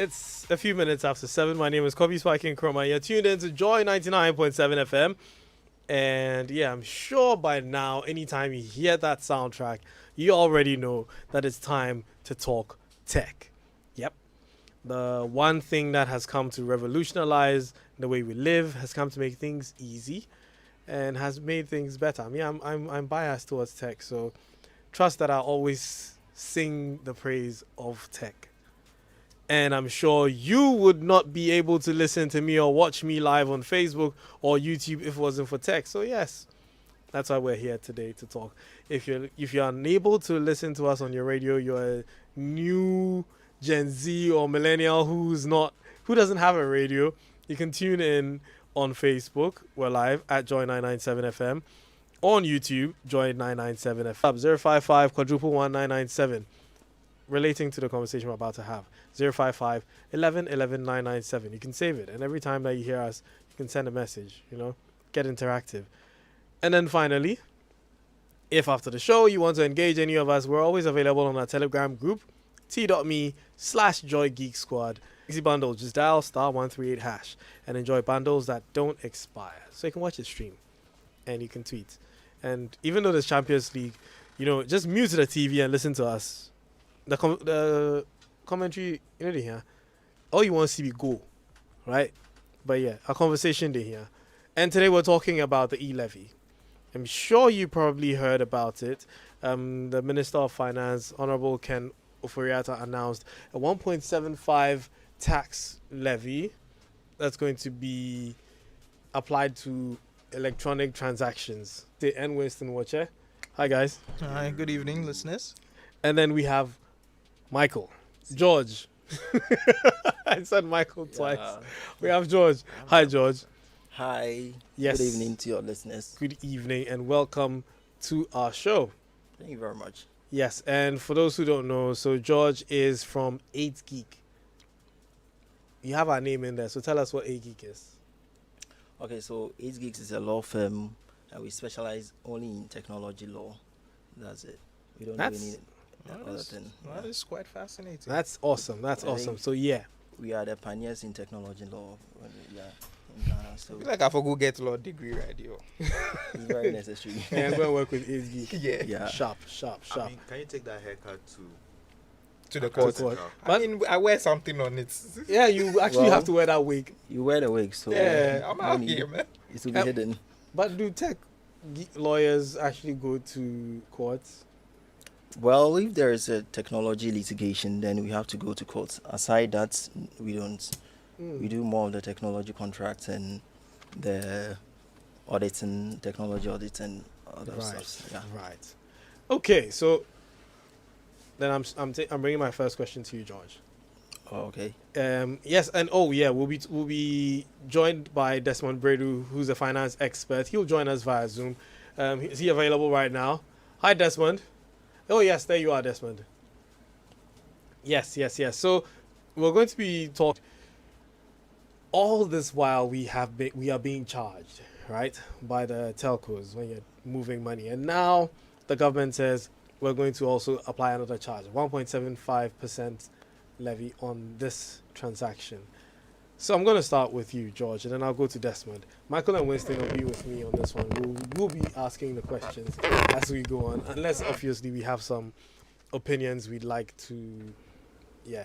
It's a few minutes after 7. My name is Kobe Spiking Chroma. You're tuned in to Joy 99.7 FM. And yeah, I'm sure by now, anytime you hear that soundtrack, you already know that it's time to talk tech. Yep. The one thing that has come to revolutionize the way we live, has come to make things easy, and has made things better. I mean, I'm biased towards tech, so trust that I always sing the praise of tech. And I'm sure you would not be able to listen to me or watch me live on Facebook or YouTube if it wasn't for tech. So yes, that's why we're here today to talk. If you're unable to listen to us on your radio, you're a new Gen Z or millennial who doesn't have a radio, you can tune in on Facebook. We're live at Joy 997 FM. On YouTube, Joy 997 FM. 055 quadruple 1997. Relating to the conversation we're about to have. 055 11 11 997. You can save it. And every time that you hear us, you can send a message, get interactive. And then finally, if after the show you want to engage any of us, we're always available on our Telegram group, t.me/Joy Geek Squad. Easy bundle, just dial *138# and enjoy bundles that don't expire. So you can watch the stream and you can tweet. And even though there's Champions League, just mute the TV and listen to us. The commentary, they hear. All you want to see be goal, right? But yeah, our conversation they hear. And today we're talking about the e-levy. I'm sure you probably heard about it. The Minister of Finance, Honorable Ken Oforiatta, announced a 1.75 tax levy that's going to be applied to electronic transactions. The N. Winston Watcher. Hi, guys. Hi, good evening, listeners. And then we have Michael. George. I said Michael twice. We have George. Hi, George. Hi. Yes. Good evening to your listeners. Good evening and welcome to our show. Thank you very much. Yes, and for those who don't know, so George is from 8 Geek. You have our name in there, so tell us what 8 Geek is. Okay, so 8 Geeks is a law firm and we specialize only in technology law. That's it. We don't do any other thing. That is quite fascinating. That's awesome. That's awesome. So yeah. We are the pioneers in technology law. Yeah. In Ghana, so I feel like I forgot get law degree right here. it's very necessary. Yeah, I'm going to work with 8 Geek. Yeah. Sharp. I mean, can you take that haircut To the court. court. I mean, I wear something on it. Yeah, you actually have to wear that wig. You wear the wig, so Yeah, I'm no out need. here, man. It will be hidden. But do tech lawyers actually go to courts? Well, if there is a technology litigation, then we have to go to court. Aside that, we don't. We do more of the technology contracts and the auditing, technology audits and other stuff. Yeah. Right. Okay, so then I'm bringing my first question to you, George. Oh, okay. Yes, and we'll be joined by Desmond Bredu, who's a finance expert. He'll join us via Zoom. Is he available right now? Hi, Desmond. Oh yes, there you are, Desmond. Yes. So we're going to be talking. All this while we are being charged, right, by the telcos when you're moving money, and now the government says we're going to also apply another charge, 1.75% levy on this transaction. So I'm going to start with you, George, and then I'll go to Desmond. Michael and Winston will be with me on this one. We'll be asking the questions as we go on, unless obviously we have some opinions we'd like to,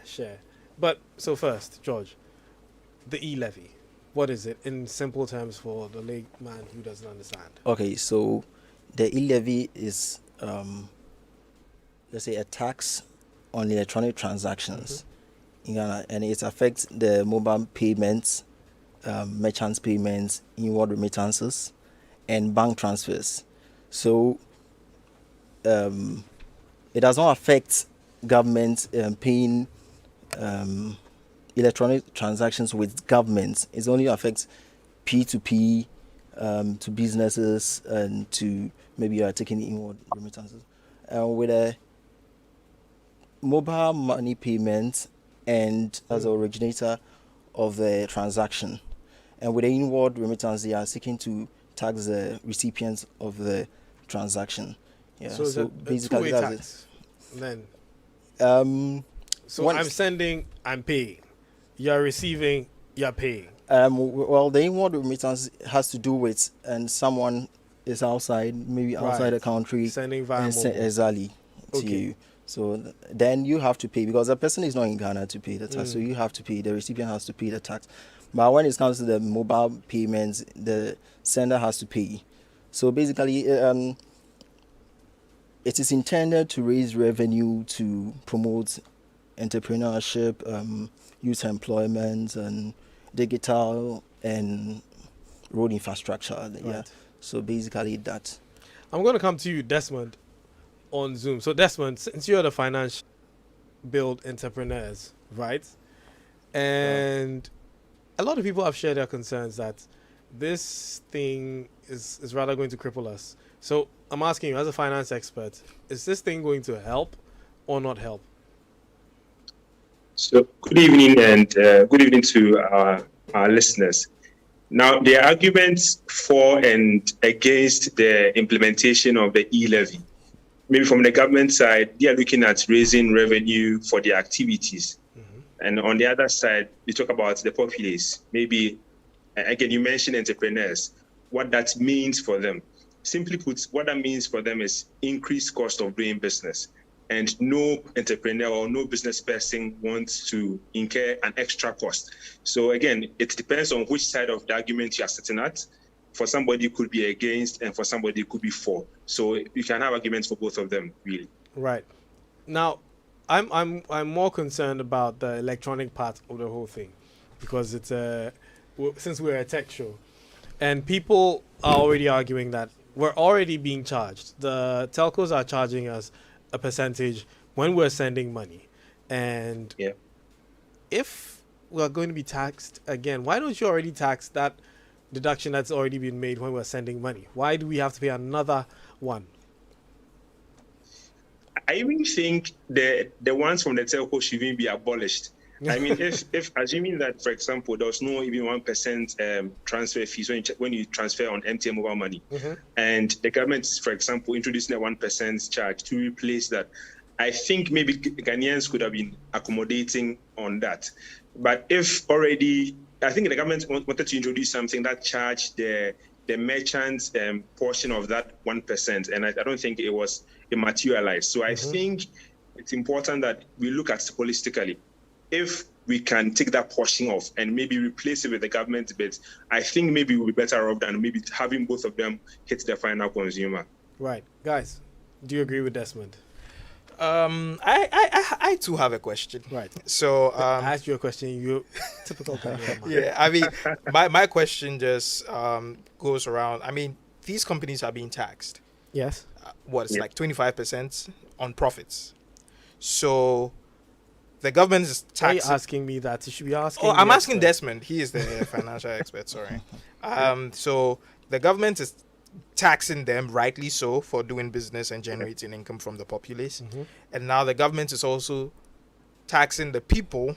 share. But so first, George, the e-levy, what is it in simple terms for the layman who doesn't understand? Okay, so the e-levy is, let's say, a tax on electronic transactions in Ghana, and it affects the mobile payments, merchants payments, inward remittances, and bank transfers. So it does not affect government paying electronic transactions with governments. It only affects P2P, to businesses, and to maybe you are taking inward remittances. With a mobile money payment and as an originator of the transaction. And with the inward remittance, they are seeking to tax the recipients of the transaction. Yeah. So basically that's tax. it. Then. Um, so I'm sending, I'm paying. you're receiving, you're paying. Well, the inward remittance has to do with, and someone is outside, maybe outside the Right. country, Sending via and mobile. exactly to Okay. you. So then you have to pay, because the person is not in Ghana to pay the tax. So Mm. you have to pay. The recipient has to pay the tax. But when it comes to the mobile payments, the sender has to pay. So basically, it is intended to raise revenue to promote entrepreneurship, youth employment, and digital and road infrastructure. Yeah. Right. So basically that. I'm going to come to you, Desmond, on Zoom. So, Desmond, since you're the financial build entrepreneurs, right? And a lot of people have shared their concerns that this thing is rather going to cripple us. So, I'm asking you, as a finance expert, is this thing going to help or not help? So, good evening, and good evening to our listeners. Now, the arguments for and against the implementation of the e-levy, maybe from the government side, they are looking at raising revenue for their activities. And on the other side, you talk about the populace. Maybe, again, you mentioned entrepreneurs, what that means for them. Simply put, what that means for them is increased cost of doing business. And no entrepreneur or no business person wants to incur an extra cost. So again, it depends on which side of the argument you are sitting at. For somebody, it could be against, and for somebody, it could be for. So you can have arguments for both of them, really. Right. Now, I'm more concerned about the electronic part of the whole thing, because it's since we're a tech show, and people are already arguing that we're already being charged. The telcos are charging us a percentage when we're sending money, and Yeah. if we're going to be taxed again, why don't you already tax that deduction that's already been made when we're sending money? Why do we have to pay another one? I even think the ones from the telco should even be abolished. I mean, if assuming that, for example, there was no even 1% transfer fees when you transfer on MTN mobile money, and the government is, for example, introducing a 1% charge to replace that, I think maybe Ghanaians could have been accommodating on that. But if already, I think the government wanted to introduce something that charged the merchant portion of that 1%, and I don't think it materialized. So I think it's important that we look at it holistically. If we can take that portion off and maybe replace it with the government bit, I think maybe we'll be better off than maybe having both of them hit the final consumer. Right. Guys, do you agree with Desmond? I too have a question. Right. So I asked you a question. You typical Ghanaian man. yeah, I mean, my question just goes around. I mean, these companies are being taxed. Yes. It's like 25% on profits. So the government is Why are you taxing. asking me that? You should be asking. Oh, I'm the asking expert. Desmond. He is the financial expert. Sorry. So the government is taxing them, rightly so, for doing business and generating income from the populace. And now the government is also taxing the people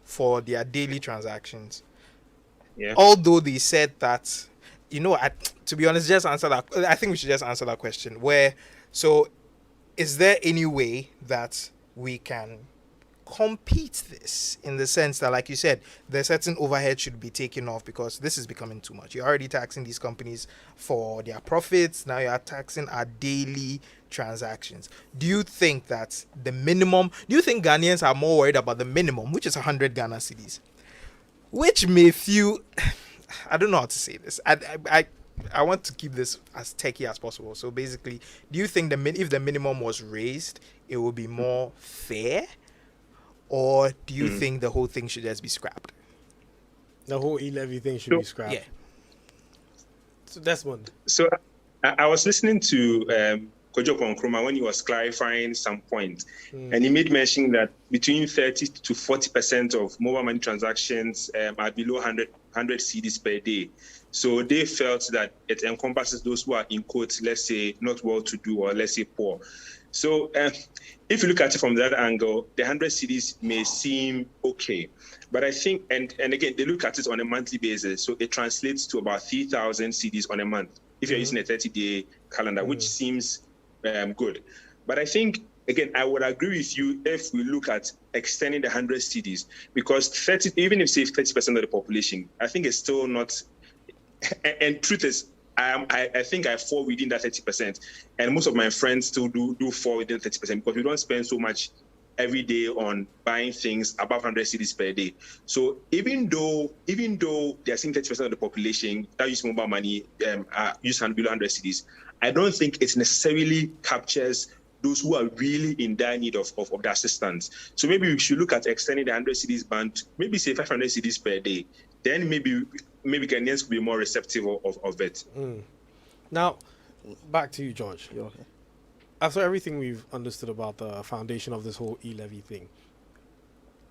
for their daily transactions. Yeah. Although they said that, to be honest, just answer that. I think we should just answer that question. So is there any way that we can compete this in the sense that, like you said, the certain overhead should be taken off because this is becoming too much? You're already taxing these companies for their profits. Now you're taxing our daily transactions. Do you think that do you think Ghanaians are more worried about the minimum, which is 100 Ghana cedis, which may feel, I don't know how to say this. I want to keep this as techie as possible. So basically, do you think if the minimum was raised, it would be more fair? Or do you think the whole thing should just be scrapped? The whole e-levy thing should be scrapped. Yeah. So Desmond. So I was listening to Kojo Nkrumah when he was clarifying some point, and he made mention that between 30 to 40% of mobile money transactions are below 100 cedis per day. So they felt that it encompasses those who are, in quotes, let's say, not well-to-do or let's say poor. So if you look at it from that angle, the 100 cedis may seem okay. But I think, and again, they look at it on a monthly basis. So it translates to about 3,000 cedis on a month if you're using a 30-day calendar, which seems good. But I think again, I would agree with you if we look at extending the 100 cities, because 30, even if say 30% of the population, I think it's still not. And truth is, I think I fall within that 30%, and most of my friends still do fall within 30% because we don't spend so much every day on buying things above 100 cities per day. So even though they're seeing 30% of the population that use mobile money use below 100 cities, I don't think it necessarily captures those who are really in dire need of the assistance. So maybe we should look at extending the 100 cities ban to maybe say 500 cities per day. Then maybe Ghanaians could be more receptive of it. Now, back to you, George. Yeah, okay. After everything we've understood about the foundation of this whole e-levy thing,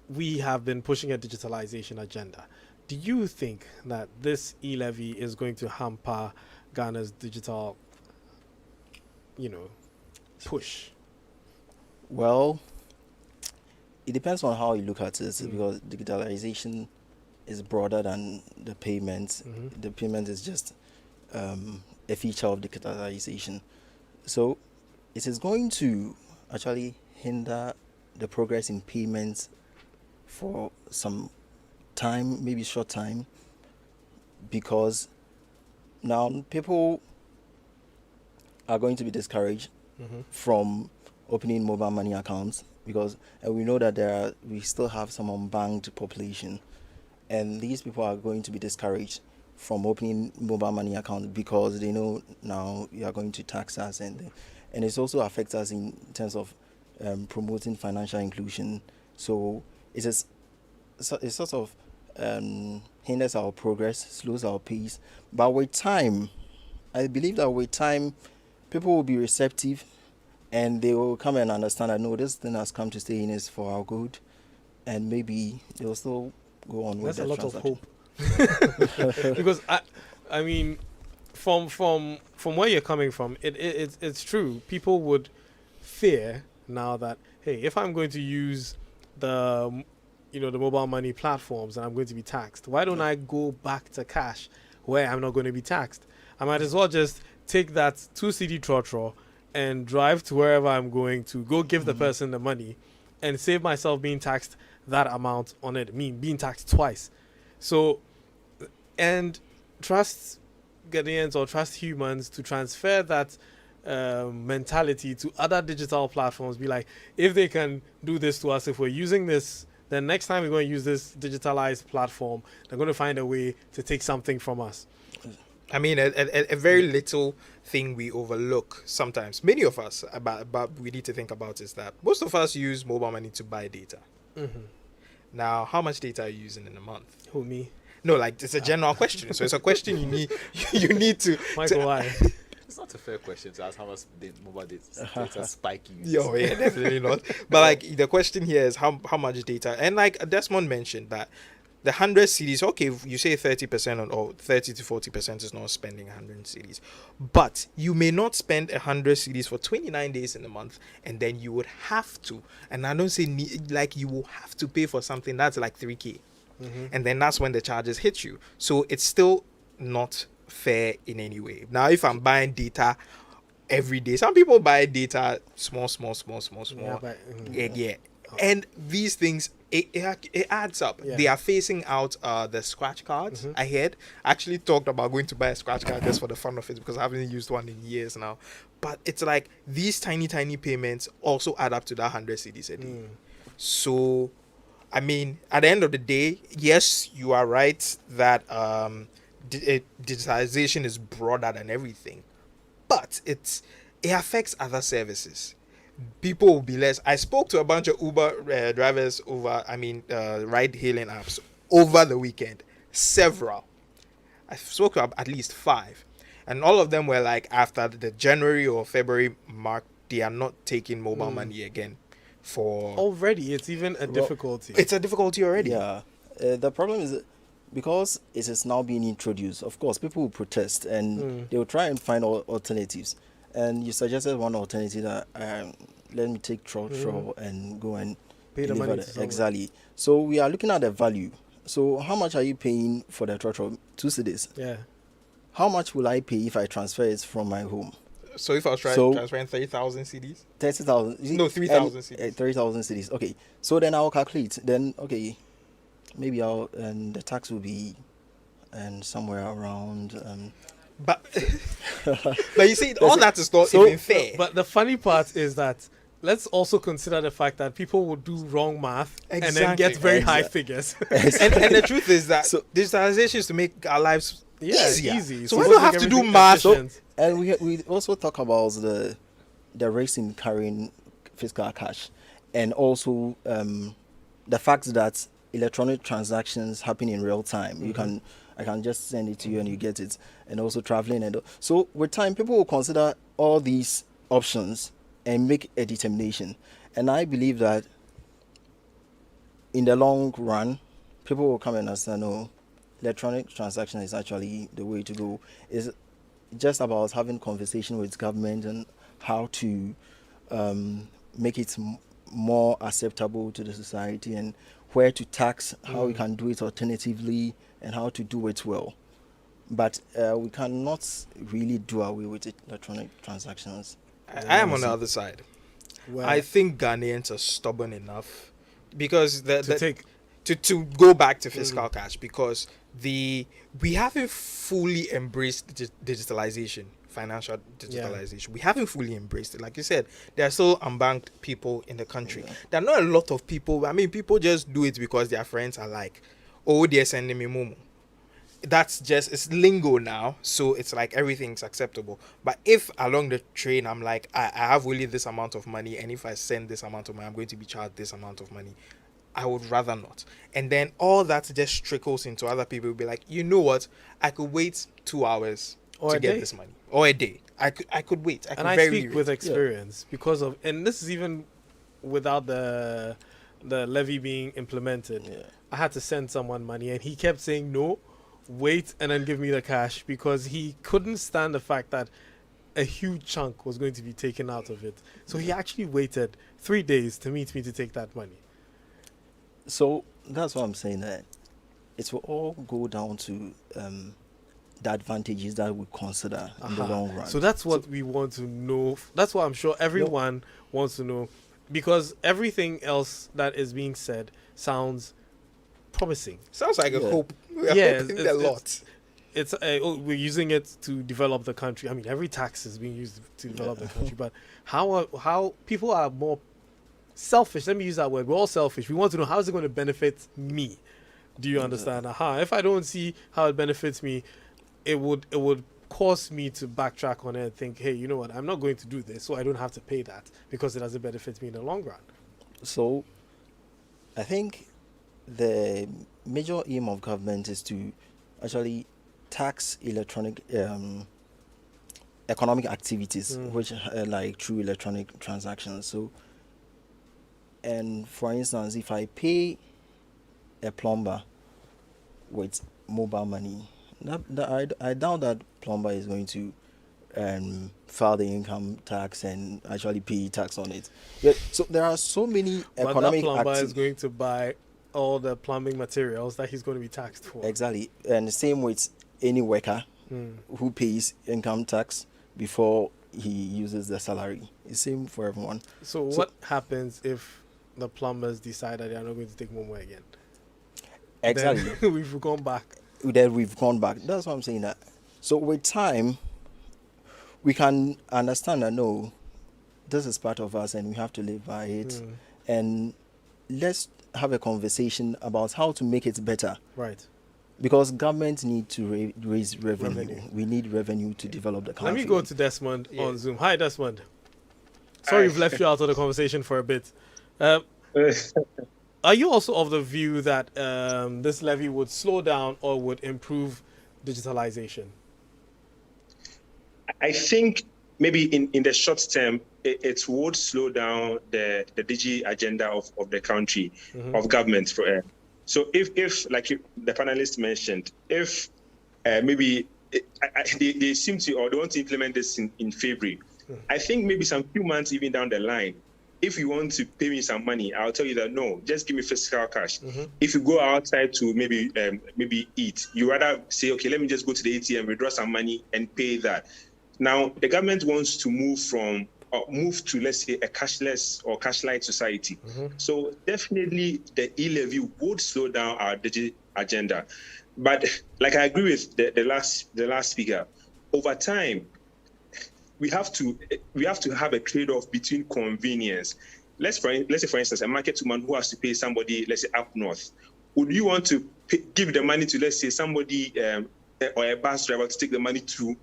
we have been pushing a digitalization agenda. Do you think that this e-levy is going to hamper Ghana's digital, push? Well, it depends on how you look at it, because digitalization is broader than the payments. The payment is just a feature of digitalization. So it is going to actually hinder the progress in payments for some time, maybe short time, because now people are going to be discouraged from opening mobile money accounts, because we know that we still have some unbanked population, and these people are going to be discouraged from opening mobile money accounts because they know now you are going to tax us, and it also affects us in terms of promoting financial inclusion. So it sort of hinders our progress, slows our pace. But with time, I believe that with time, people will be receptive, and they will come and understand that no, this thing has come to stay in is for our good, and maybe they will still go on with That's a lot of transaction. hope. Because I mean, from where you're coming from, it's true. People would fear now that, hey, if I'm going to use the mobile money platforms and I'm going to be taxed, why don't I go back to cash where I'm not going to be taxed? I might as well just take that 2 CD trotro and drive to wherever I'm going to, go give the person the money, and save myself being taxed that amount on it. Being taxed twice. So, and trust Ghanaians or trust humans to transfer that mentality to other digital platforms. Be like, if they can do this to us, if we're using this, then next time we're going to use this digitalized platform, they're going to find a way to take something from us. I mean, a very little thing we overlook sometimes, many of us, but we need to think about, is that most of us use mobile money to buy data. Now, how much data are you using in a month? Who, me? No, like, it's a general question. So it's a question you need to... Michael, why? It's not a fair question to ask how much mobile data spike you use. Yo, yeah, definitely not. But like, the question here is how much data, and like Desmond mentioned that the 100 cities, okay, you say 30% or 30 to 40% is not spending 100 cities, but you may not spend 100 cities for 29 days in a month, and then you would have to, and I don't say like you will have to pay for something that's like 3K, and then that's when the charges hit you. So it's still not fair in any way. Now, if I'm buying data every day, some people buy data small. Yeah. And these things, it adds up. Yeah. They are phasing out the scratch cards. I actually talked about going to buy a scratch card just for the fun of it, because I haven't used one in years now. But it's like these tiny payments also add up to that 100 cedis a day. So, I mean, at the end of the day, yes, you are right that digitalization is broader than everything, but it affects other services. People will be less. I spoke to a bunch of Uber drivers ride-hailing apps over the weekend. Several. I spoke to at least 5. And all of them were like, after the January or February mark, they are not taking mobile money again. Already, it's even a difficulty. It's a difficulty already. Yeah. The problem is because it is now being introduced, of course, people will protest and they will try and find alternatives. And you suggested one alternative that let me take Trotro and go and pay the money. Exactly. So we are looking at the value. So how much are you paying for the Trotro? 2 cedis. Yeah. How much will I pay if I transfer it from my home? So if I was So- transferring 30,000 CDs, 30,000. No, 3,000 cities. 30,000 cities. Okay. So then I'll calculate. Then, okay, maybe and the tax will be and somewhere around. but but you see, all that is not So- even fair. But the funny part is that let's also consider the fact that people will do wrong math and then get Exactly. very high Exact- figures. and the truth is that So- digitalization is to make our lives Yeah, easier. easy. So It's we don't supposed have to make do everything math. efficient. And we also talk about the race in carrying fiscal cash, and also the fact that electronic transactions happen in real time. I can just send it to you and you get it, and also traveling so with time people will consider all these options and make a determination. And I believe that in the long run, people will come and understand, no, electronic transaction is actually the way to go. It's just about having conversation with government and how to make it more acceptable to the society, and where to tax, how we can do it alternatively, and how to do it well. But we cannot really do away with electronic transactions. I am on the other side. Well, I think Ghanaians are stubborn enough because to go back to fiscal cash, because we haven't fully embraced digitalization, financial digitalization. We haven't fully embraced it. Like you said, there are still unbanked people in the country. There are not a lot of people. I mean, people just do it because their friends are like, oh, they're sending me momo. That's just, it's lingo now, so it's like everything's acceptable. But if along the train I'm like, I have only this amount of money, and if I send this amount of money, I'm going to be charged this amount of money, I would rather not. And then all that just trickles into other people will be like, you know what, I could wait 2 hours Or to a get day. this money, or a day. I could wait. I could and I very speak wait. with experience because of, and this is even without the levy being implemented. Yeah. I had to send someone money, and he kept saying no, wait, and then give me the cash, because he couldn't stand the fact that a huge chunk was going to be taken out of it. So he actually waited 3 days to meet me to take that money. So that's what I'm saying, that it will all go down to the advantages that we consider in the Aha. long run. So that's what we want to know. That's what I'm sure everyone wants to know, because everything else that is being said sounds promising. Sounds like a Yeah. hope. We're Yeah, hoping it's- a lot. It's we're using it to develop the country. I mean, every tax is being used to develop the country, but how people are more selfish. Let me use that word. We're all selfish. We want to know, how is it going to benefit me? Do you understand? If I don't see how it benefits me, it would cause me to backtrack on it and think, hey, you know what? I'm not going to do this, so I don't have to pay that because it doesn't benefit me in the long run. So I think the major aim of government is to actually tax electronic economic activities, which like through electronic transactions. So, and for instance, if I pay a plumber with mobile money, I doubt that plumber is going to file the income tax and actually pay tax on it. So there are so many But that economic plumber is activities. going to buy all the plumbing materials that he's going to be taxed for. Exactly. And same with any worker who pays income tax before he uses the salary. It's same for everyone. So what happens if the plumbers decide that they are not going to take Momo again? Exactly. Then we've gone back. Then we've gone back. That's what I'm saying. That. So with time, we can understand that, no, this is part of us and we have to live by it. And let's have a conversation about how to make it better. Right. Because government need to raise revenue. Revenue. We need revenue to develop the country. Let me go to Desmond Yeah. on Zoom. Hi, Desmond. Sorry, we've left you out of the conversation for a bit. Are you also of the view that this levy would slow down or would improve digitalization? I think maybe in the short term, it would slow down the digi agenda of the country, of government. So if like the panelists mentioned, if maybe they seem to, or they want to implement this in February, I think maybe some few months even down the line, if you want to pay me some money, I'll tell you that no, just give me physical cash. If you go outside to maybe eat, you rather say, okay, let me just go to the ATM, withdraw some money and pay that. Now, the government wants to move to, let's say, a cashless or cash-light society. So definitely the e-levy would slow down our digital agenda. But like I agree with the last speaker, over time, we have to have a trade-off between convenience. Let's say, for instance, a market woman who has to pay somebody, let's say, up north. Would you want to give the money to, let's say, somebody or a bus driver to take the money to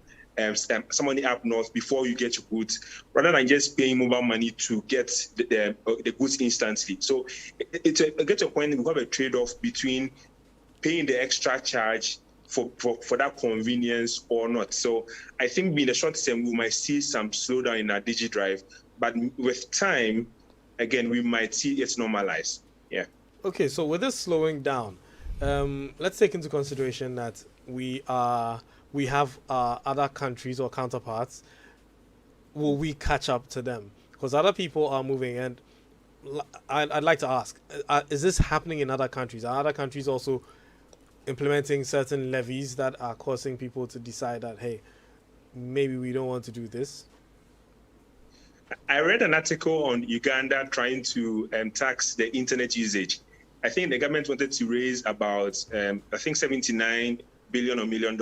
somebody up north before you get your goods, rather than just paying mobile money to get the goods instantly? So it gets to a point we have a trade-off between paying the extra charge for that convenience or not. So I think in the short term, we might see some slowdown in our DigiDrive, but with time, again, we might see it normalize. Yeah. Okay, so with this slowing down, let's take into consideration that we have other countries or counterparts. Will we catch up to them? Because other people are moving, and I'd like to ask: is this happening in other countries? Are other countries also implementing certain levies that are causing people to decide that, hey, maybe we don't want to do this? I read an article on Uganda trying to tax the internet usage. I think the government wanted to raise about, I think, $79 billion or $1 million.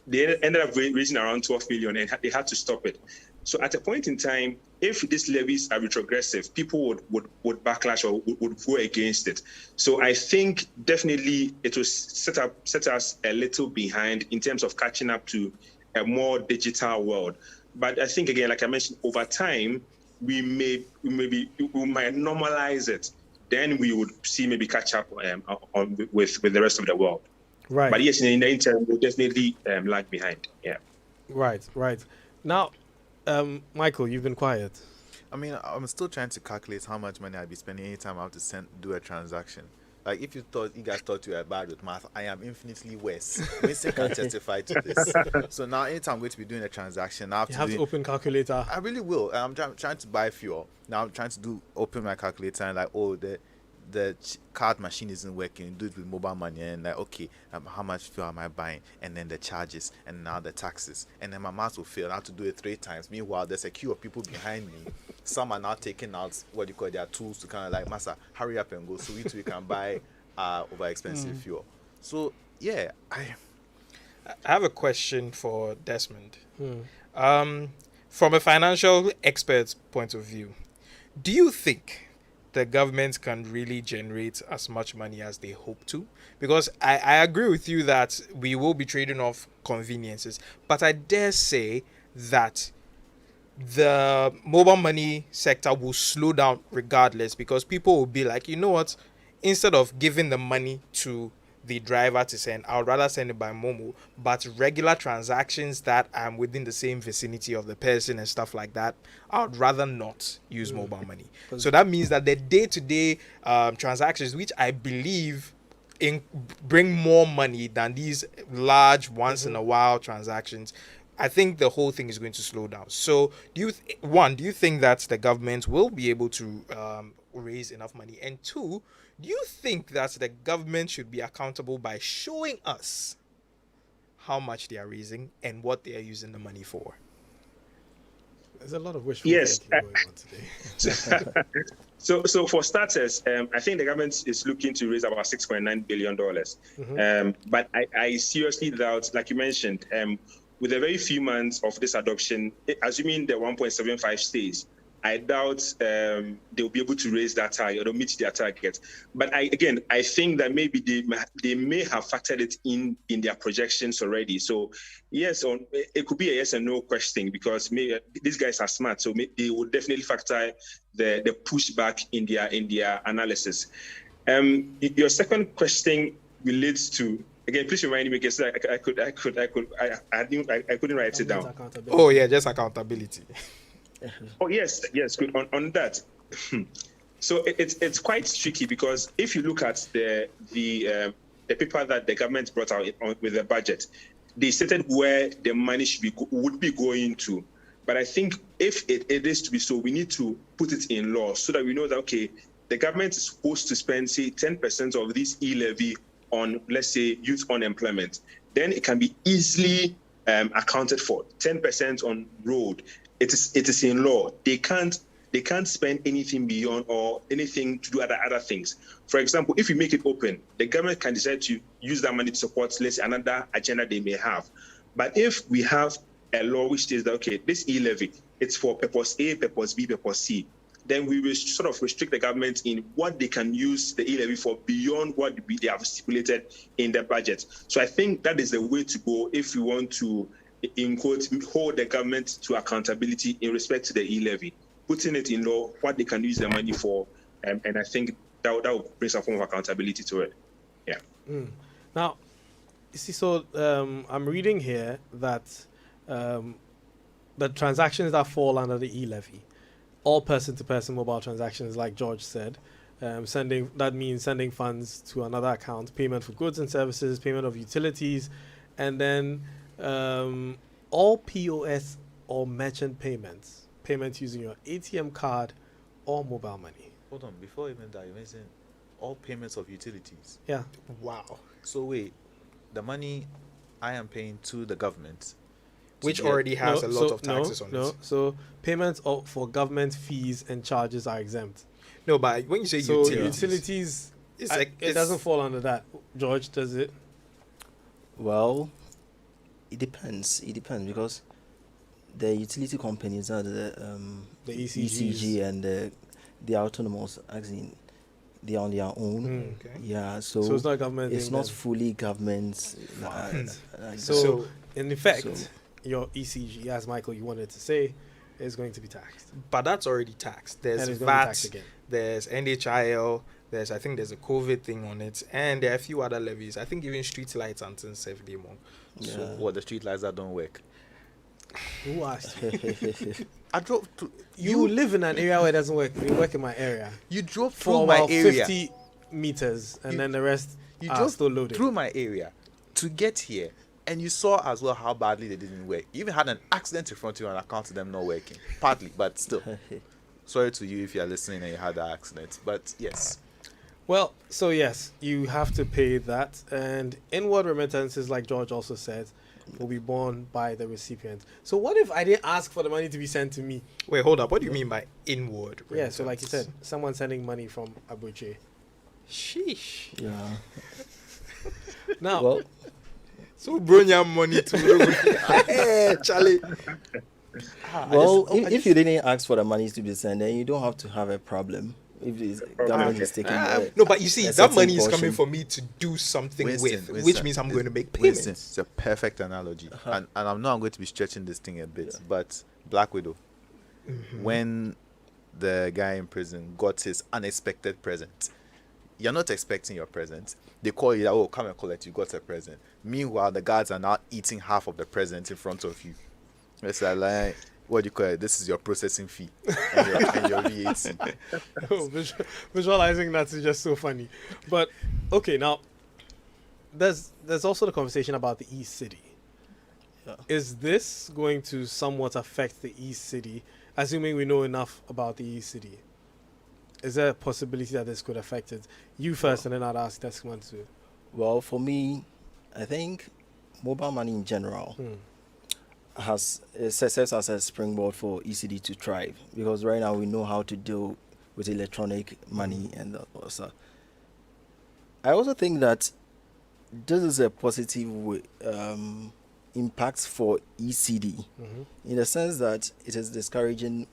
They ended up raising around 12 billion, and they had to stop it. So at a point in time, if these levies are retrogressive, people would backlash or would go against it. So I think definitely it will set us a little behind in terms of catching up to a more digital world. But I think, again, like I mentioned, over time, we might normalize it. Then we would see maybe catch up with the rest of the world. Right. But yes, in the interim, we'll definitely lag behind. Yeah. Right. Now, Michael, you've been quiet. I mean, I'm still trying to calculate how much money I'd be spending anytime I have to do a transaction. Like, if you guys thought you were bad with math, I am infinitely worse. Winston can testify to this. So now, anytime I'm going to be doing a transaction, I have to open calculator. I really will. I'm trying to buy fuel. Now I'm trying to open my calculator and like, oh, the card machine isn't working. Do it with mobile money and like, okay, how much fuel am I buying? And then the charges and now the taxes. And then my math will fail. I have to do it 3 times. Meanwhile, there's a queue of people behind me. Some are now taking out what you call their tools to kind of like, Master, hurry up and go so we can buy over expensive fuel. So yeah, I have a question for Desmond. From a financial expert's point of view, do you think the government can really generate as much money as they hope to? Because I agree with you that we will be trading off conveniences, but I dare say that the mobile money sector will slow down regardless, because people will be like, you know what, instead of giving the money to the driver to send, I would rather send it by Momo. But regular transactions that I'm within the same vicinity of the person and stuff like that, I would rather not use mobile money. So that means that the day-to-day transactions, which I believe bring more money than these large once-in-a-while transactions, I think the whole thing is going to slow down. So do you think that the government will be able to raise enough money? And 2, do you think that the government should be accountable by showing us how much they are raising and what they are using the money for? There's a lot of wishful thinking going on today. So for starters, I think the government is looking to raise about $6.9 billion. But I seriously doubt, like you mentioned, with a very few months of this adoption, assuming the 1.75 stays, I doubt they'll be able to raise that target or meet their target. But I think that maybe they may have factored it in their projections already. So yes, it could be a yes and no question, because maybe these guys are smart, so they will definitely factor the pushback in their analysis. Your second question relates to, again, please remind me, because I couldn't write it down. Oh yeah, just accountability. Oh yes, good on that. So it's quite tricky, because if you look at the paper that the government brought out with the budget, they stated where the money would be going to. But I think if it is to be so, we need to put it in law so that we know that, okay, the government is supposed to spend, say, 10% of this e-levy on, let's say, youth unemployment. Then it can be easily accounted for. 10% on road. It is in law. They can't spend anything beyond or anything to do other things. For example, if you make it open, the government can decide to use that money to support, let's say, another agenda they may have. But if we have a law which says that, okay, this e-levy, it's for purpose A, purpose B, purpose C, then we will sort of restrict the government in what they can use the e-levy for beyond what they have stipulated in the budget. So I think that is the way to go if we want to, in quotes, hold the government to accountability in respect to the e-levy, putting it in law, what they can use the money for, and I think that will bring some form of accountability to it. Yeah. Now, you see, so I'm reading here that the transactions that fall under the e-levy, all person-to-person mobile transactions, like George said, that means sending funds to another account, payment for goods and services, payment of utilities, and then all POS or merchant payments using your ATM card or mobile money. Hold on, before even that, you mentioned all payments of utilities. Yeah. Wow. So wait, the money I am paying to the government, Which already has a lot of taxes on it. So payments for government fees and charges are exempt. No, but when you say So utilities, it doesn't fall under that. George, does it? Well, it depends. It depends because the utility companies are the ECG and the autonomous, actually, they are on their own. Okay. Yeah, so it's not government. it's not fully government. So in effect, your ECG, as Michael you wanted to say, is going to be taxed. But that's already taxed. There's And it's going to be VAT, taxed again. there's NHIL, I think there's a COVID thing on it, and there are a few other levies. I think even street lights and things have them on. Yeah. So what, the street lights that don't work? Who asked you? I drove to You live in an area where it doesn't work. You work in my area. You drove For through my about area. 50 meters, and You- then the rest You are drove still loaded. through my area to get here, and you saw as well how badly they didn't work. You even had an accident in front of you on account of them not working. Partly, but still. Sorry to you if you are listening and you had that accident. But yes. Well, so yes, you have to pay that, and inward remittances, like George also said, will be borne by the recipient. So what if I didn't ask for the money to be sent to me? Wait, hold up. What do you mean by inward? Yeah, so like you said, remittance? someone sending money from Abuja. Sheesh. Yeah. Now, Well, So bring your money to hey, Charlie. well, if you didn't ask for the money to be sent, then you don't have to have a problem. If the government is taking No, but you see, a that certain money is portion. coming for me to do something Winston, which means I'm going to make Winston, payments. it's a perfect analogy. And I know I'm going to be stretching this thing a bit, but Black Widow, when the guy in prison got his unexpected present, you're not expecting your present. They call you, oh, come and collect, you got a present. Meanwhile, the guards are now eating half of the present in front of you. It's like, what do you call it? This is your processing fee and your VAT. visualizing that is just so funny. But okay, now there's also the conversation about the East City. Yeah. Is this going to somewhat affect the East City, assuming we know enough about the East City? Is there a possibility that this could affect it? You first, and then I'd ask Desmond to. Well, for me, I think mobile money in general serves as a springboard for ECD to thrive, because right now we know how to deal with electronic money and also. I also think that this is a positive impact for ECD in the sense that it is discouraging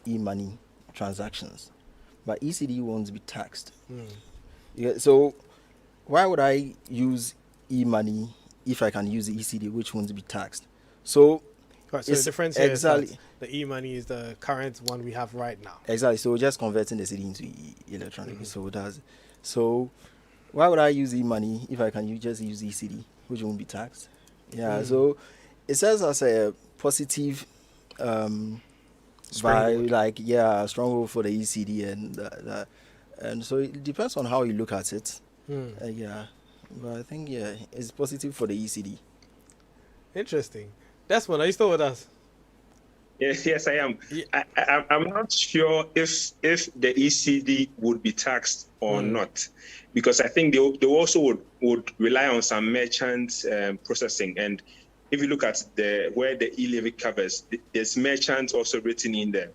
e-money transactions, but ECD won't be taxed. Yeah, so why would I use e-money if I can use the ECD, which won't be taxed? So, Right, so the it's difference here is exactly- that the e-money is the current one we have right now. Exactly. So we're just converting the CD into electronic. So why would I use e-money if I can just use ECD, which won't be taxed? Yeah. So it serves as a positive vibe, stronghold for the ECD and so it depends on how you look at it. Yeah. But I think it's positive for the ECD. Interesting. Desmond, are you still with us? Yes, I am. Yeah. I'm not sure if the ECD would be taxed or not, because I think they also would rely on some merchant processing, and if you look at where the e-levy covers, there's merchants also written in there.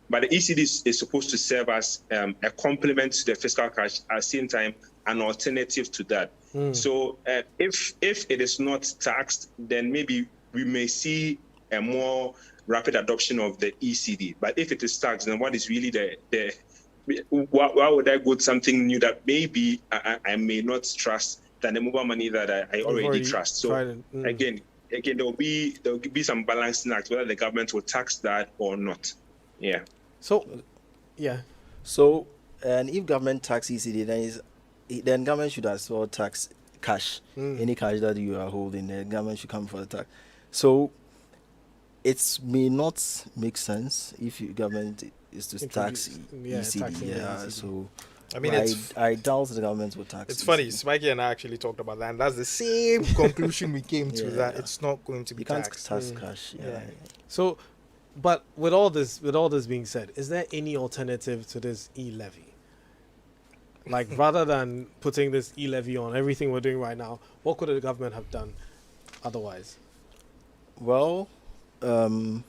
But the ECD is supposed to serve as a complement to the fiscal cash, at the same time an alternative to that. So if it is not taxed, then maybe we may see a more rapid adoption of the ECD. But if it is taxed, then what is really why would I go to something new that maybe I may not trust than the mobile money that I already trust? So again, there will be some balancing act whether the government will tax that or not. Yeah. So, yeah. So, and if government tax ECD, then government should as well tax cash. Any cash that you are holding, the government should come for the tax. So, it may not make sense if government is to tax ECD. Yeah. So, I mean, I doubt the government will tax. It's funny. Smikey and I actually talked about that, and that's the same conclusion we came to. That it's not going to be taxed. Tax cash. Yeah. So, but with all this being said, is there any alternative to this e-levy? Like, rather than putting this e-levy on everything we're doing right now, what could the government have done otherwise? Well, the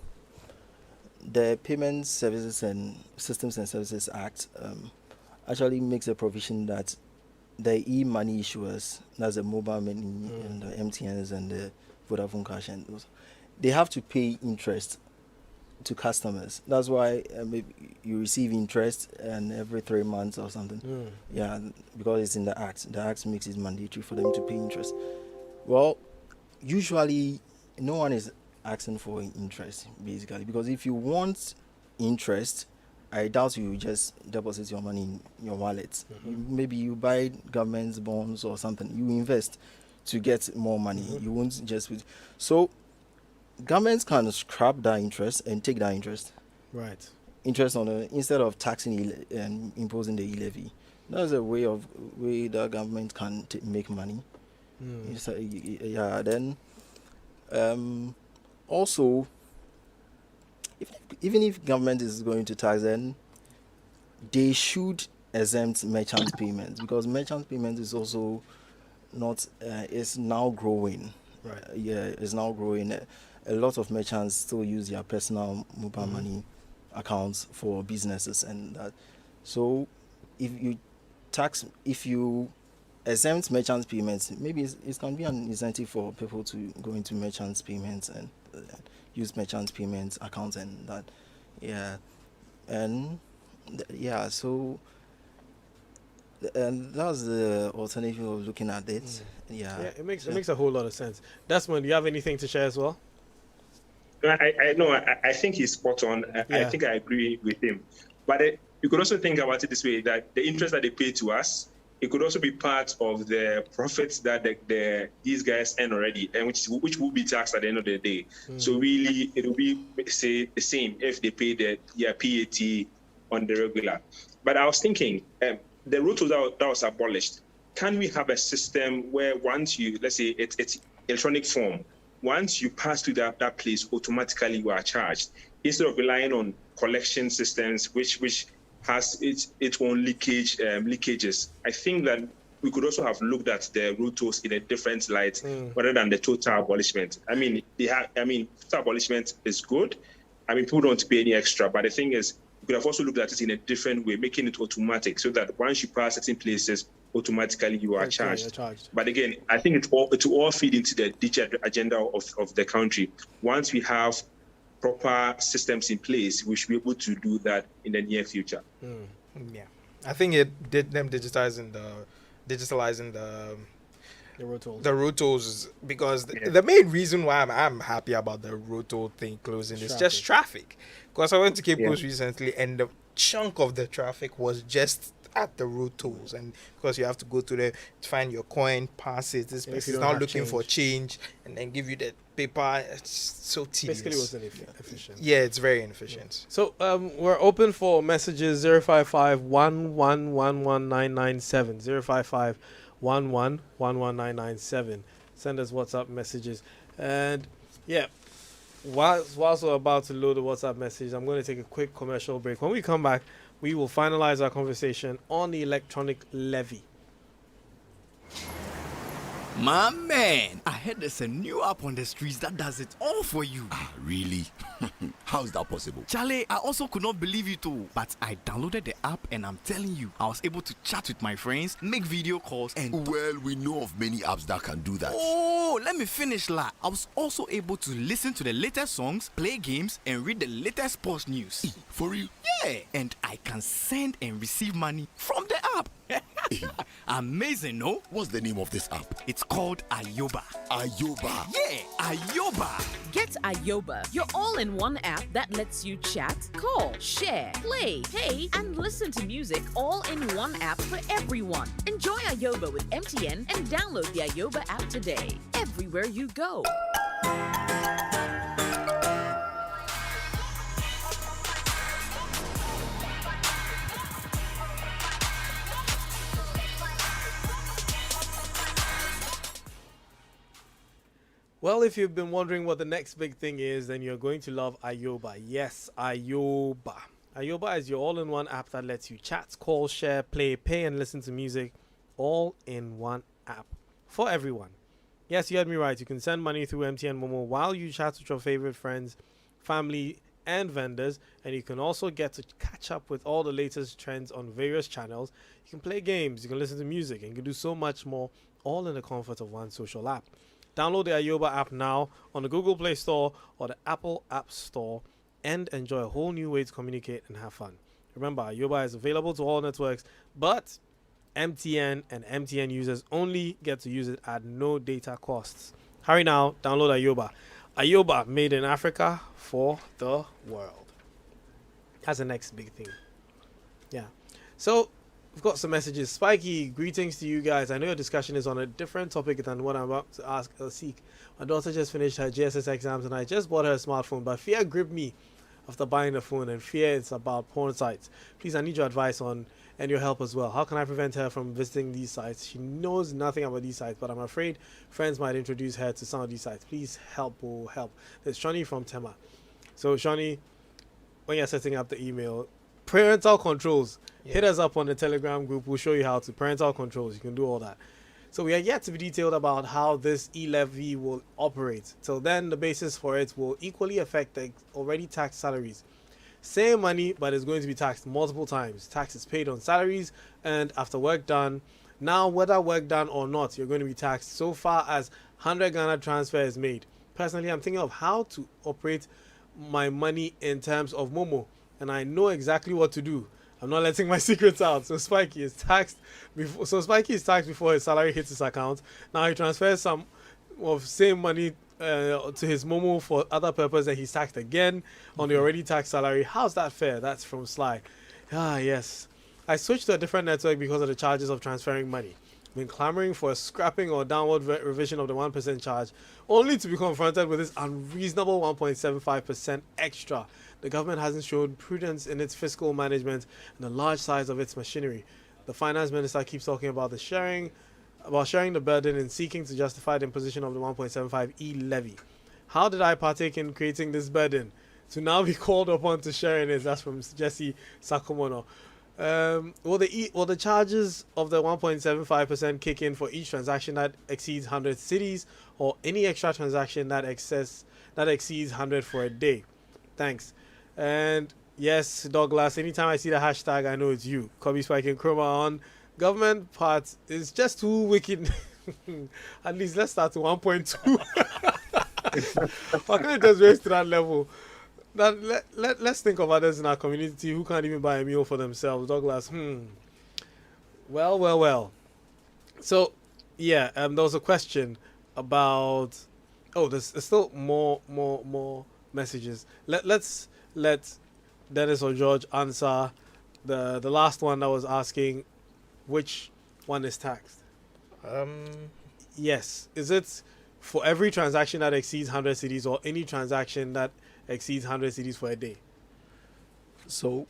Payment Services and Systems and Services Act actually makes a provision that the e-money issuers, that's the mobile money and the MTNs and the Vodafone Cash, and those, they have to pay interest to customers. That's why maybe you receive interest and every 3 months or something. Yeah, because it's in the act. The act makes it mandatory for them to pay interest. Well, usually no one is asking for interest, basically, because if you want interest, I doubt you just deposit your money in your wallet. Maybe you buy government bonds or something. You invest to get more money. You won't just... So governments can scrap that interest and take that interest. Right. Interest on instead of taxing and imposing the e-levy. That's a way the government can make money. Then also, even if government is going to tax, then they should exempt merchant payments, because merchant payments is also not is now growing. Right. It's now growing. A lot of merchants still use their personal mobile money accounts for businesses and that. So if you exempt merchant payments, maybe it can be an incentive for people to go into merchant payments and use merchant payments accounts and that. So and that's the alternative of looking at it. It makes a whole lot of sense. Desmond, do you have anything to share as well? I think he's spot on. I think I agree with him. But you could also think about it this way, that the interest that they pay to us, it could also be part of the profits that these guys earn already, and which will be taxed at the end of the day. So really, it will be, say, the same if they pay their PAT on the regular. But I was thinking, the route that was abolished, can we have a system where once you, let's say it's electronic form, once you pass through that place, automatically you are charged, instead of relying on collection systems, which has its own leakages. I think that we could also have looked at the road tolls in a different light, rather than the total abolishment. I mean, total abolishment is good. I mean, people don't pay any extra, but the thing is, we could have also looked at it in a different way, making it automatic, so that once you pass certain places, automatically you are charged. But again, I think it will all feed into the digital agenda of the country. Once we have proper systems in place, we should be able to do that in the near future. Yeah, I think it did them digitalizing the road tolls, because the main reason why I'm happy about the road toll thing closing is just traffic. Because I went to Cape Coast recently, and the chunk of the traffic was just at the road tolls, and because you have to go to find your coin, pass it. This place is now looking for change and then give you the paper. It's so tedious. Basically, it wasn't efficient. Yeah, it's very inefficient. So we're open for messages 055 1111997 055 1111997. Send us WhatsApp messages, and whilst we're about to load the WhatsApp message, I'm going to take a quick commercial break. When we come back, we will finalize our conversation on the electronic levy. My man, I heard there's a new app on the streets that does it all for you. Really? How is that possible? Charlie, I also could not believe it too. But I downloaded the app and I'm telling you, I was able to chat with my friends, make video calls, and... Well, we know of many apps that can do that. Oh, let me finish, la. I was also able to listen to the latest songs, play games, and read the latest sports news. For real? Yeah, and I can send and receive money from the app. Amazing, no? What's the name of this app? It's called Ayoba. Ayoba. Yeah, Ayoba. Get Ayoba, your all-in-one app that lets you chat, call, share, play, pay, and listen to music all in one app for everyone. Enjoy Ayoba with MTN and download the Ayoba app today. Everywhere you go. Well, if you've been wondering what the next big thing is, then you're going to love Ayoba. Yes, Ayoba. Ayoba is your all-in-one app that lets you chat, call, share, play, pay, and listen to music all in one app for everyone. Yes, you heard me right. You can send money through MTN Momo while you chat with your favorite friends, family, and vendors, and you can also get to catch up with all the latest trends on various channels. You can play games, you can listen to music, and you can do so much more, all in the comfort of one social app. Download the Ayoba app now on the Google Play Store or the Apple App Store and enjoy a whole new way to communicate and have fun. Remember, Ayoba is available to all networks, but MTN and MTN users only get to use it at no data costs. Hurry now, download Ayoba. Ayoba, made in Africa for the world. That's the next big thing. Yeah. So, we've got some messages. Spiky, greetings to you guys. I know your discussion is on a different topic than what I'm about to ask or seek. My daughter just finished her JSS exams and I just bought her a smartphone, but fear gripped me after buying the phone, and fear it's about porn sites. Please, I need your advice on and your help as well. How can I prevent her from visiting these sites? She knows nothing about these sites, but I'm afraid friends might introduce her to some of these sites. Please help, oh, help. There's Shani from Tema. So Shani, when you're setting up the email, parental controls. Hit us up on the Telegram group. We'll show you how to. Parental controls. You can do all that. So we are yet to be detailed about how this e-levy will operate. Till then, the basis for it will equally affect the already taxed salaries. Same money, but it's going to be taxed multiple times. Tax is paid on salaries and after work done. Now, whether work done or not, you're going to be taxed so far as 100 Ghana transfer is made. Personally, I'm thinking of how to operate my money in terms of Momo, and I know exactly what to do. I'm not letting my secrets out. So Spiky is taxed before. So Spiky is taxed before his salary hits his account. Now he transfers some of same money to his Momo for other purpose, and he's taxed again on the already taxed salary. How's that fair? That's from Sly. Ah, yes. I switched to a different network because of the charges of transferring money. Been clamoring for a scrapping or downward revision of the 1% charge, only to be confronted with this unreasonable 1.75% extra. The government hasn't shown prudence in its fiscal management and the large size of its machinery. The finance minister keeps talking about sharing the burden and seeking to justify the imposition of the 1.75 e-levy. How did I partake in creating this burden to now be called upon to share in it? That's from Jesse Sakomono. Will the charges of the 1.75% kick in for each transaction that exceeds 100 cities, or any extra transaction that exceeds 100 for a day? Thanks. And yes, Douglas, anytime I see the hashtag, I know it's you. Kobe Spike and Chroma on government part is just too wicked. At least let's start to 1.2. Why can't it just raise to that level? Let's think of others in our community who can't even buy a meal for themselves. Douglas, Well. So, yeah, there was a question about... Oh, there's still more messages. Let's let Dennis or George answer the last one that was asking which one is taxed. Yes. Is it for every transaction that exceeds 100 cities or any transaction that exceeds 100 cities for a day? So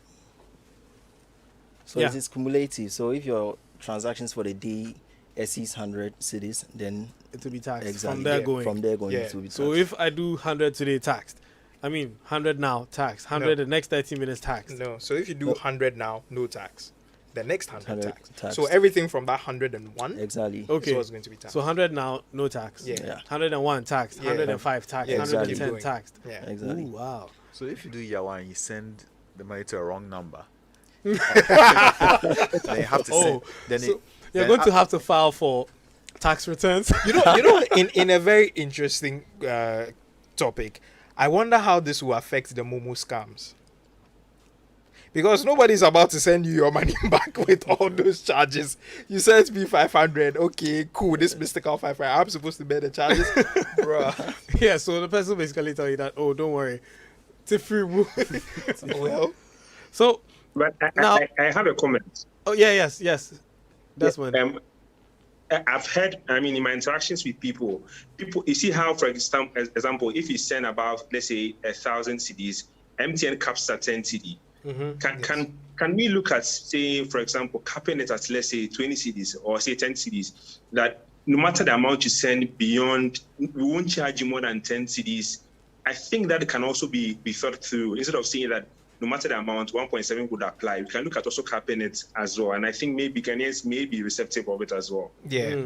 Yeah. it is cumulative. So if your transactions for the day exceeds 100 cities, then It will be taxed. exactly From there going. Yeah. it will be taxed. So if I do 100 today, taxed. 100 now, taxed. 100 the next 30 minutes, taxed. No. So if you do 100 now, no tax. the next 100 100 tax. taxed. So everything from that 101 Exactly. Okay. is what's going to be taxed. So 100 now, no tax. Yeah. Yeah. 101 taxed. Yeah. 105 taxed. Yeah, 110 exactly. taxed. Yeah. Exactly. Ooh, wow. So if you do year one, you send the money to a wrong number. then you have to send. Then so it, you're then going to have to file for tax returns. In a very interesting topic, I wonder how this will affect the Momo scams. Because nobody's about to send you your money back with all those charges. You sent me 500. Okay, cool. This mystical 500. I'm supposed to bear the charges, bruh. Yeah, so the person basically tell you that, oh, don't worry, it's a free move. Well, So, But Now- I have a comment. oh yeah, yes, that's when. I've heard, I mean, in my interactions with people, you see how, for example, if you send about, let's say, 1,000 CDs, MTN caps at 10 CD. Can we look at, say, for example, capping it at, let's say, 20 CDs or say 10 CDs, that no matter the amount you send beyond, we won't charge you more than 10 CDs. I think that can also be thought through. Instead of saying that no matter the amount, 1.7 would apply, we can look at also capping it as well. And I think maybe Ghanaians may be receptive of it as well. yeah,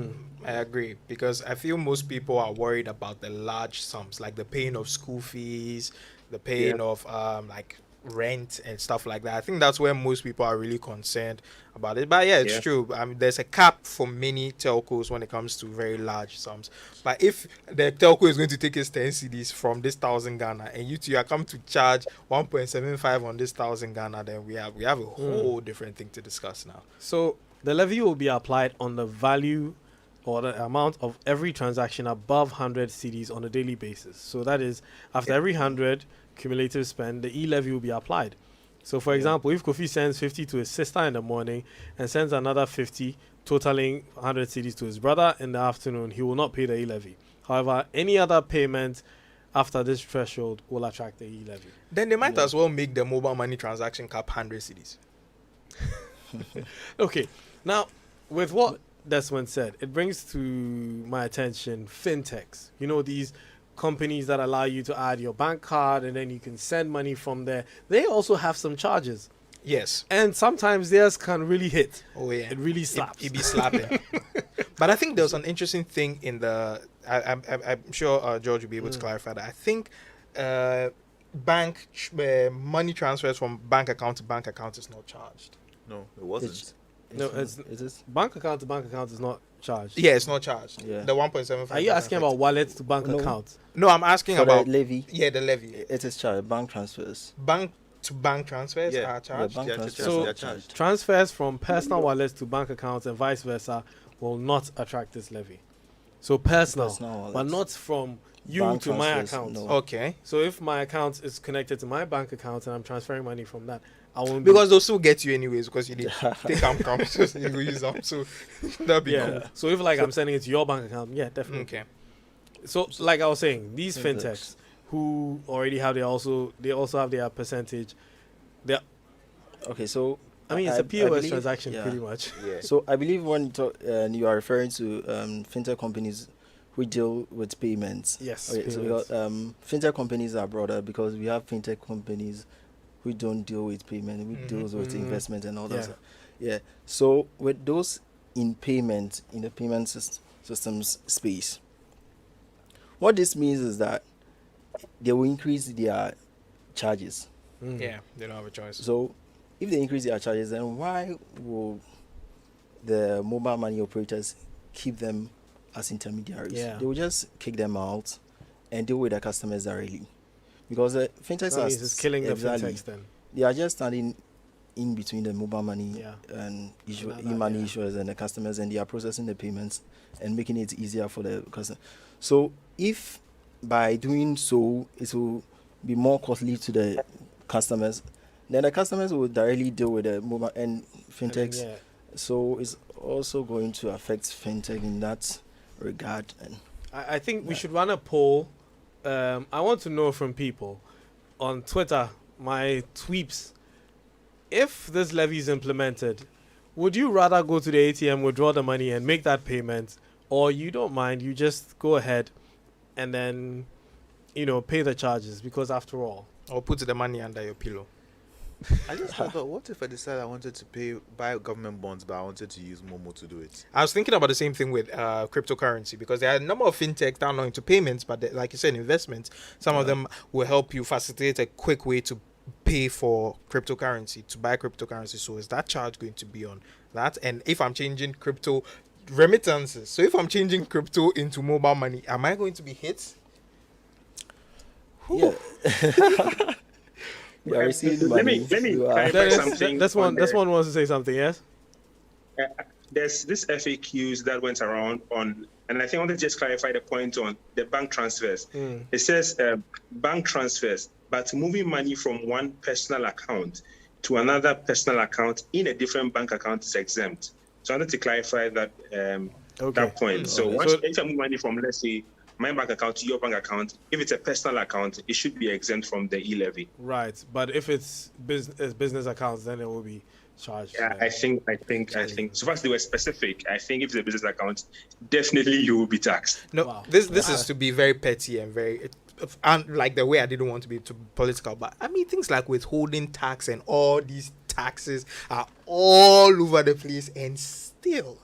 I agree. Because I feel most people are worried about the large sums, like the paying of school fees, the paying of like rent and stuff like that. I think that's where most people are really concerned about it. But yeah, it's true. I mean, there's a cap for many telcos when it comes to very large sums. But if the telco is going to take its 10 CDs from this 1,000 Ghana and you two are come to charge 1.75 on this 1,000 Ghana, then we have a whole different thing to discuss now. So the levy will be applied on the value or the amount of every transaction above 100 CDs on a daily basis. So that is, after every 100 cumulative spend, the e-levy will be applied. So for example, if Kofi sends 50 to his sister in the morning and sends another 50, totaling 100 CDs to his brother in the afternoon, he will not pay the e-levy. However, any other payment after this threshold will attract the e-levy. Then they might as well make the mobile money transaction cap 100 CDs. Okay, now with what Desmond said, it brings to my attention fintechs. You know, these companies that allow you to add your bank card and then you can send money from there. They also have some charges. Yes. And sometimes theirs can really hit. Oh yeah. It really slaps. It be slapping. But I think there was an interesting thing in the. I'm sure George will be able to clarify that. I think money transfers from bank account to bank account is not charged. no, it wasn't. It's Bank account to bank account is not charged. Yeah, it's not charged. Yeah. The 1.75. Are you asking about wallet to bank No. account? No, I'm asking for about the levy. Yeah, the levy. It is charged. Bank transfers. Bank to bank transfers Yeah. are charged. bank Yeah, transfers So- are charged. Transfers from personal wallets to bank accounts and vice versa will not attract this levy. So personal Personal but wallets. not from you Bank to my transfers, account. no. Okay. So if my account is connected to my bank account and I'm transferring money from that, I won't be. Because they'll still get you anyways because you need take come so you will use them. So that'd be Yeah. cool. So if like I'm sending it to your bank account, yeah, definitely. Okay. So like I was saying, these Fintechs. fintechs who already have they also have their percentage. They, Okay, so I mean, it's I a POS believe- transaction yeah. pretty much. Yeah. So I believe when you talk, you are referring to fintech companies who deal with payments. Yes. Okay, so we payments. got, fintech companies are broader because we have fintech companies who don't deal with payment, who deals with investment and all that Yeah. stuff. Yeah. So with those in payment, in the payment systems space, what this means is that they will increase their charges. Yeah, they don't have a choice. So if they increase their charges, then why will the mobile money operators keep them as intermediaries? Yeah. They will just kick them out and deal with the customers directly. Because the fintechs That are means it's killing the exactly, fintechs then. they are just standing in between the mobile money Yeah. and Another, e-money yeah. issuers and the customers, and they are processing the payments and making it easier for the customer. So if by doing so it will be more costly to the customers, then the customers will directly deal with the mobile and fintechs. Yeah. So it's also going to affect fintech in that regard. And I think we should run a poll. I want to know from people on Twitter, my tweeps, if this levy is implemented, would you rather go to the ATM, withdraw the money and make that payment, or you don't mind, you just go ahead and then, pay the charges? Because after all, Or put the money under your pillow. I just thought, what if I decided I wanted to buy government bonds, but I wanted to use Momo to do it? I was thinking about the same thing with cryptocurrency, because there are a number of fintech that are not into payments, but like you said, investments. Some of them will help you facilitate a quick way to pay for cryptocurrency, to buy cryptocurrency. So is that charge going to be on that? And if I'm changing crypto remittances, so if I'm changing crypto into mobile money, am I going to be hit? Yeah. You are receiving Let money. me You are- clarify something. This one wants to say something. Yes. There's this FAQs that went around on, and I think I want to just clarify the point on the bank transfers. It says bank transfers, but moving money from one personal account to another personal account in a different bank account is exempt. So I wanted to clarify that that point. So if I move money from, let's say, my bank account to your bank account, if it's a personal account, it should be exempt from the e-levy. Right, but if it's business accounts, then it will be charged. Yeah, I think. So far as they were specific, I think if it's a business account, definitely you will be taxed. No, Wow. this is to be very petty and very, and like the way I didn't want to be too political, but I mean things like withholding tax and all these taxes are all over the place, and still.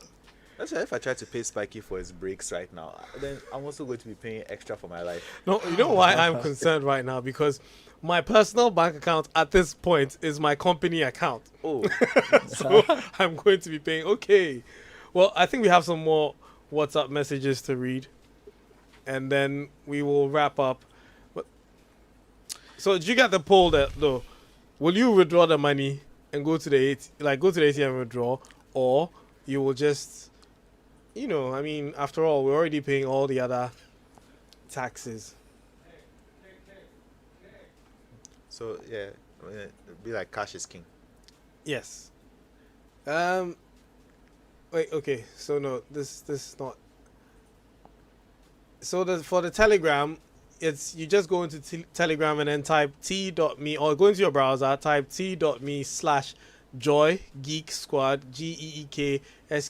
That's why if I try to pay Spiky for his breaks right now, then I'm also going to be paying extra for my life. No, you know why I'm concerned right now? Because my personal bank account at this point is my company account. Oh, So I'm going to be paying. Okay. Well, I think we have some more WhatsApp messages to read, and then we will wrap up. But so did you get the poll though? Will you withdraw the money and go to the ATM and withdraw, or you will just, I mean, after all, we're already paying all the other taxes. so yeah, it'd be like cash is king. Yes. Wait. Okay. So no, this is not. So for the Telegram, it's you just go into Telegram and then type t.me, or go into your browser, type t.me/joy Geek Squad GeekSquad.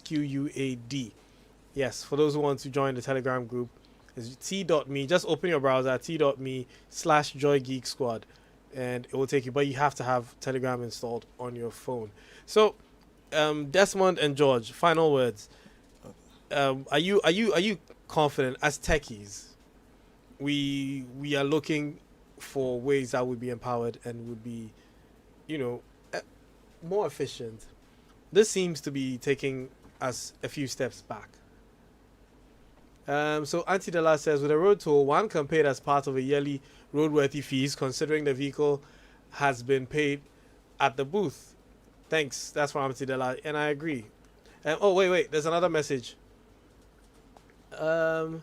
Yes, for those who want to join the Telegram group, it's t.me. Just open your browser, t.me/joy Geek Squad, and it will take you. But you have to have Telegram installed on your phone. So, Desmond and George, final words. Are you confident as techies? We are looking for ways that would be empowered and would be, more efficient. This seems to be taking us a few steps back. So Auntie Della says, with a road toll, one can pay it as part of a yearly roadworthy fees, considering the vehicle has been paid at the booth. Thanks. That's from Auntie Della, and I agree. Oh, wait. There's another message. Hello,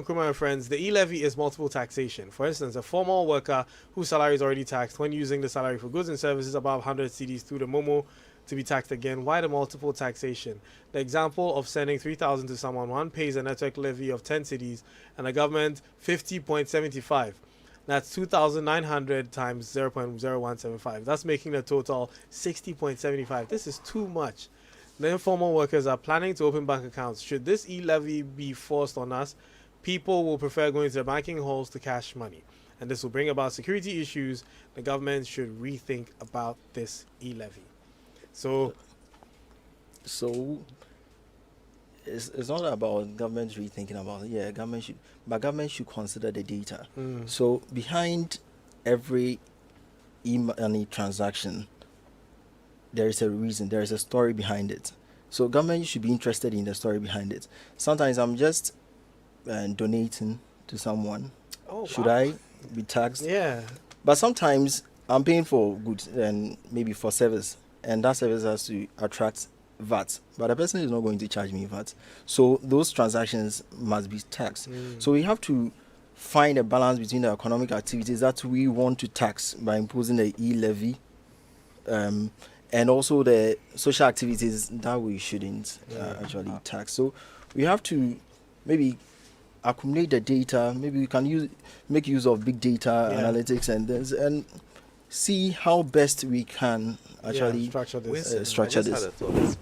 Nkrumah and friends. The e-levy is multiple taxation. For instance, a formal worker whose salary is already taxed, when using the salary for goods and services above 100 cedis through the Momo to be taxed again. Why the multiple taxation? The example of sending 3,000 to someone, one pays a network levy of 10 cedis and the government 50.75. That's 2,900 times 0.0175. That's making the total 60.75. This is too much. The informal workers are planning to open bank accounts. Should this e-levy be forced on us, people will prefer going to the banking halls to cash money. And this will bring about security issues. The government should rethink about this e-levy. So it's not about government rethinking about it. Yeah, government should consider the data. So behind every e-money transaction, there is a reason, there is a story behind it. So government should be interested in the story behind it. Sometimes I'm just donating to someone. Should I be taxed? yeah, But sometimes I'm paying for goods and maybe for service, and that service has to attract VAT. But the person is not going to charge me VAT. So those transactions must be taxed. So we have to find a balance between the economic activities that we want to tax by imposing the e-levy, and also the social activities that we shouldn't actually tax. So we have to maybe accumulate the data. Maybe we can make use of big data analytics and see how best we can actually structure this. structure this.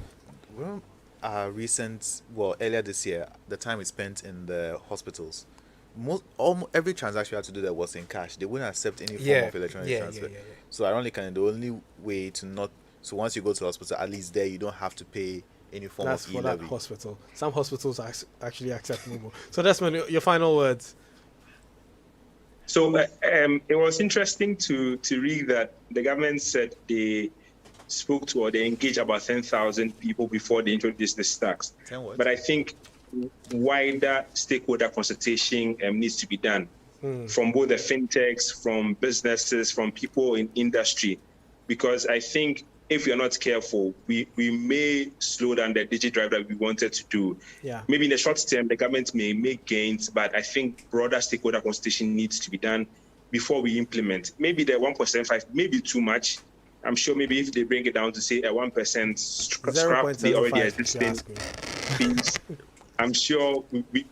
Earlier this year, the time we spent in the hospitals, almost every transaction you had to do that was in cash. They wouldn't accept any form Yeah, of electronic yeah, transfer. yeah. So ironically, the only way to not so once you go to the hospital, at least there you don't have to pay any form That's of for that e-levy. hospital. Some hospitals actually accept Momo. So Desmond, your final words. So it was interesting to read that the government said they spoke to or they engaged about 10,000 people before they introduced this tax. 10 what? But I think wider stakeholder consultation needs to be done from both the fintechs, from businesses, from people in industry, because I think if we are not careful, we may slow down the digit drive that we wanted to do. Yeah. Maybe in the short term, the government may make gains, but I think broader stakeholder consultation needs to be done before we implement. Maybe the 1.75 may be too much. I'm sure maybe if they bring it down to say a 1% scrap the already 0.75, existing if you ask me. fees, I'm sure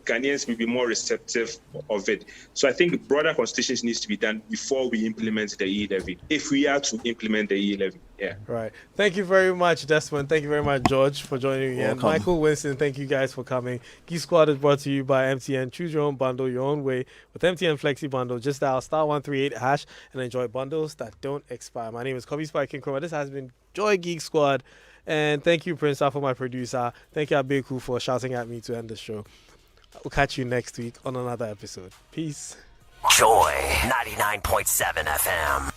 Ghanaians will be more receptive of it. So I think broader consultations needs to be done before we implement the e-levy, if we are to implement the e-levy. Yeah. Right. Thank you very much, Desmond. Thank you very much, George, for joining me. And Welcome. Michael, Winston, thank you guys for coming. Geek Squad is brought to you by MTN. Choose your own bundle your own way with MTN Flexi Bundle. Just dial *138# and enjoy bundles that don't expire. My name is Kobe Spike Nkrumah. This has been Joy Geek Squad. And thank you, Prince for my producer. Thank you, Abeku, for shouting at me to end the show. We'll catch you next week on another episode. Peace. Joy 99.7 FM.